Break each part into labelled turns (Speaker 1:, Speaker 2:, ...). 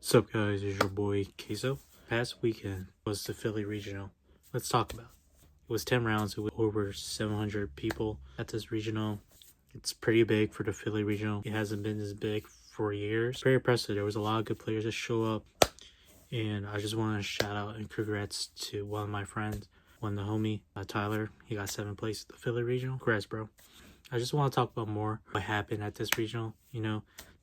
Speaker 1: What's up, guys? It's your boy Queso. Past weekend was the Philly Regional. Let's talk about it. It was 10 rounds. It was over 700 people at this regional. It's pretty big for the Philly Regional. It hasn't been this big for years. Very impressive. There was a lot of good players that show up. And I just want to shout out and congrats to one of my friends, the homie, Tyler. He got 7th place at the Philly Regional. Congrats, bro. I just want to talk about more what happened at this regional.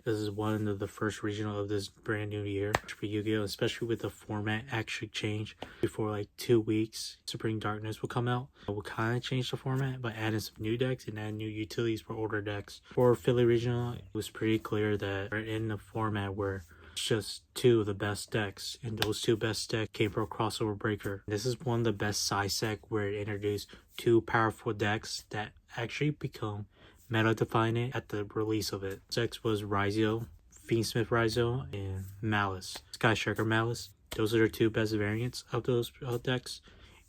Speaker 1: This is one of the first regional of this brand new year for Yu-Gi-Oh, especially with the format actually changed before like 2 weeks. Supreme Darkness will come out. We'll kind of change the format by adding some new decks and add new utilities for older decks. For Philly Regional, it was pretty clear that we're in a format where it's just 2 of the best decks, and those 2 best decks came from Crossover Breaker. This is one of the best size set where it introduced 2 powerful decks that actually become meta defining at the release of it. Decks was Ryzeal, fiendsmith Ryzeal, and maliss, Sky Striker maliss. Those are the 2 best variants of those decks,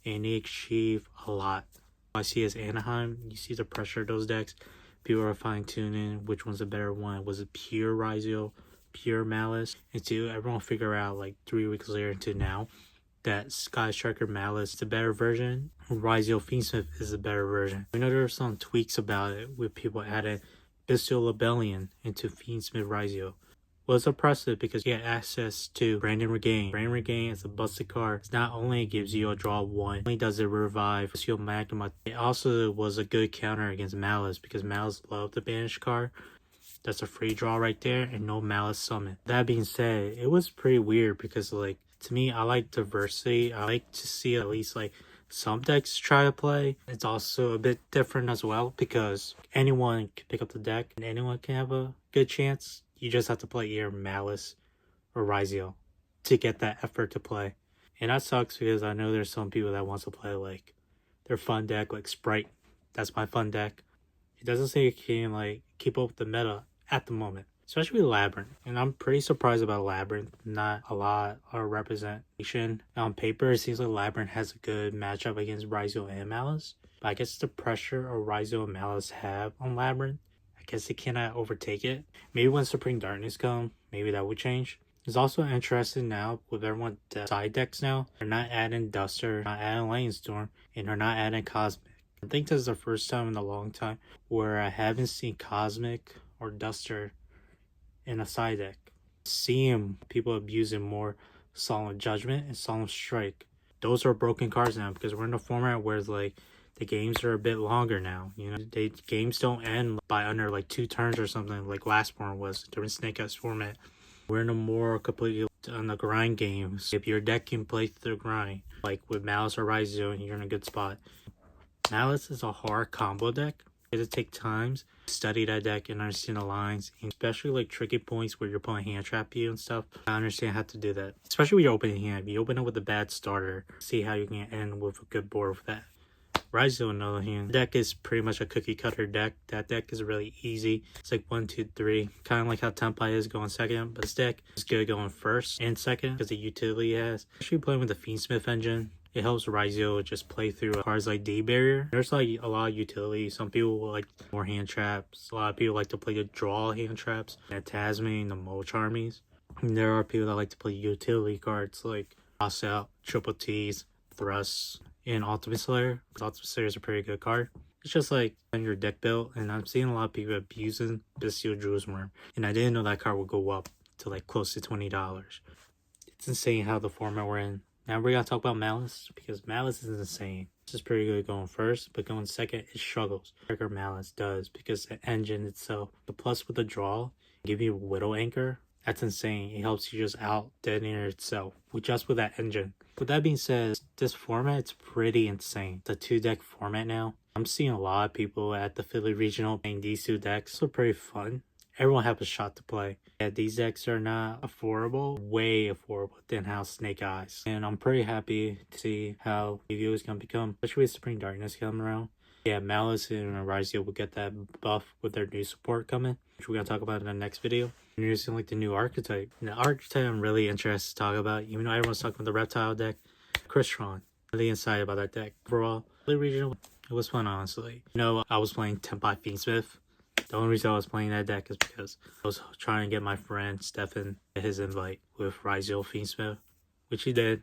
Speaker 1: and they achieve a lot. I see as Anaheim, you see the pressure of those decks. People are fine tuning which one's a better one. Was it pure Ryzeal, pure maliss? Until everyone figure out like 3 weeks later into now that Sky Striker maliss is the better version. Ryzeal fiendsmith is the better version. We know there are some tweaks about it with people adding Bestial Rebellion into fiendsmith Ryzeal. Well, it's impressive because you get access to Brandon Regain. Brandon Regain is a busted card. It not only gives you a draw 1, only does it revive Bestial Magnum. It also was a good counter against maliss because maliss loved the banish card. That's a free draw right there and no maliss summon. That being said, it was pretty weird because to me, I like diversity. I like to see at least some decks try to play. It's also a bit different as well because anyone can pick up the deck and anyone can have a good chance. You just have to play either maliss or Ryzeal to get that effort to play. And that sucks because I know there's some people that wants to play their fun deck like Sprite. That's my fun deck. It doesn't say you can keep up with the meta at the moment, especially Labyrinth. And I'm pretty surprised about Labyrinth. Not a lot of representation. On paper, it seems like Labyrinth has a good matchup against Ryzeal and maliss. But I guess the pressure of Ryzeal and maliss have on Labyrinth, I guess it cannot overtake it. Maybe when Supreme Darkness come, maybe that would change. It's also interesting now with everyone side decks now. They're not adding Duster, not adding Lightning Storm, and they're not adding Cosmic. I think this is the first time in a long time where I haven't seen Cosmic or Duster in a side deck. Seeing people abusing more Solemn Judgment and Solemn Strike. Those are broken cards now because we're in a format where the games are a bit longer now. Games don't end by under 2 turns or something like Lastborn was during Snake Eyes format. We're in a more completely on the grind games. If your deck can play through the grind, like with Maliss or Ryzeal, you're in a good spot. Maliss is a hard combo deck. You have to take times to study that deck and understand the lines, and especially tricky points where you're pulling hand trap you and stuff. I understand how to do that, especially when you're opening hand. If you open it with a bad starter, see how you can end with a good board with that. Ryzeal, on the other hand, the deck is pretty much a cookie cutter deck. That deck is really easy. It's 1, 2, 3, kind of like how tenpai is going second, but this deck is good going first and second because the utility it has. Especially playing with the fiendsmith engine, it helps Ryzeal just play through cards like D Barrier. There's a lot of utility. Some people like more hand traps. A lot of people like to play the draw hand traps. The Tasman, the Mo Charmies. And there are people that like to play utility cards like Toss Out, Triple T's, Thrusts, and Ultimate Slayer. Ultimate Slayer is a pretty good card. It's just on your deck build, and I'm seeing a lot of people abusing Bestial Jewel's Worm. And I didn't know that card would go up to close to $20. It's insane how the format we're in. Now we're going to talk about maliss because maliss is insane. This is pretty good going first, but going second, it struggles. Striker maliss does because the engine itself, the plus with the draw, give you Widow Anchor. That's insane. It helps you just out detonate itself with that engine. With that being said, this format is pretty insane. The 2-deck format now. I'm seeing a lot of people at the Philly Regional playing these 2 decks. So pretty fun. Everyone have a shot to play. Yeah, these decks are not affordable, way affordable than how Snake Eyes. And I'm pretty happy to see how Yugioh is going to become, especially with Supreme Darkness coming around. Yeah, Maliss and Ryzeal will get that buff with their new support coming, which we're going to talk about in the next video. And you're using the new archetype. And the archetype I'm really interested to talk about, even though everyone's talking about the reptile deck, Crystron. Really excited about that deck. Overall, Philly Regional, it was fun, honestly. I was playing tenpai fiendsmith. The only reason I was playing that deck is because I was trying to get my friend Stefan his invite with Ryzeal fiendsmith, which he did.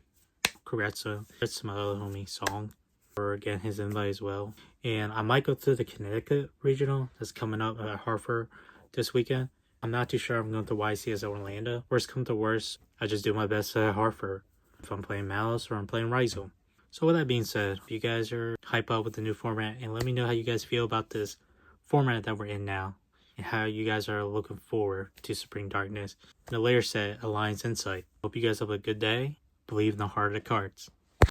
Speaker 1: Congrats to my other homie Song for getting his invite as well. And I might go to the Connecticut regional that's coming up at Hartford this weekend. I'm not too sure I'm going to YCS Orlando. Worst come to worst, I just do my best at Hartford if I'm playing Maliss or I'm playing Ryzeal. So with that being said, if you guys are hype up with the new format, and let me know how you guys feel about this format that we're in now, and how you guys are looking forward to Supreme Darkness and the later set Alliance Insight. Hope you guys have a good day. Believe in the heart of the cards.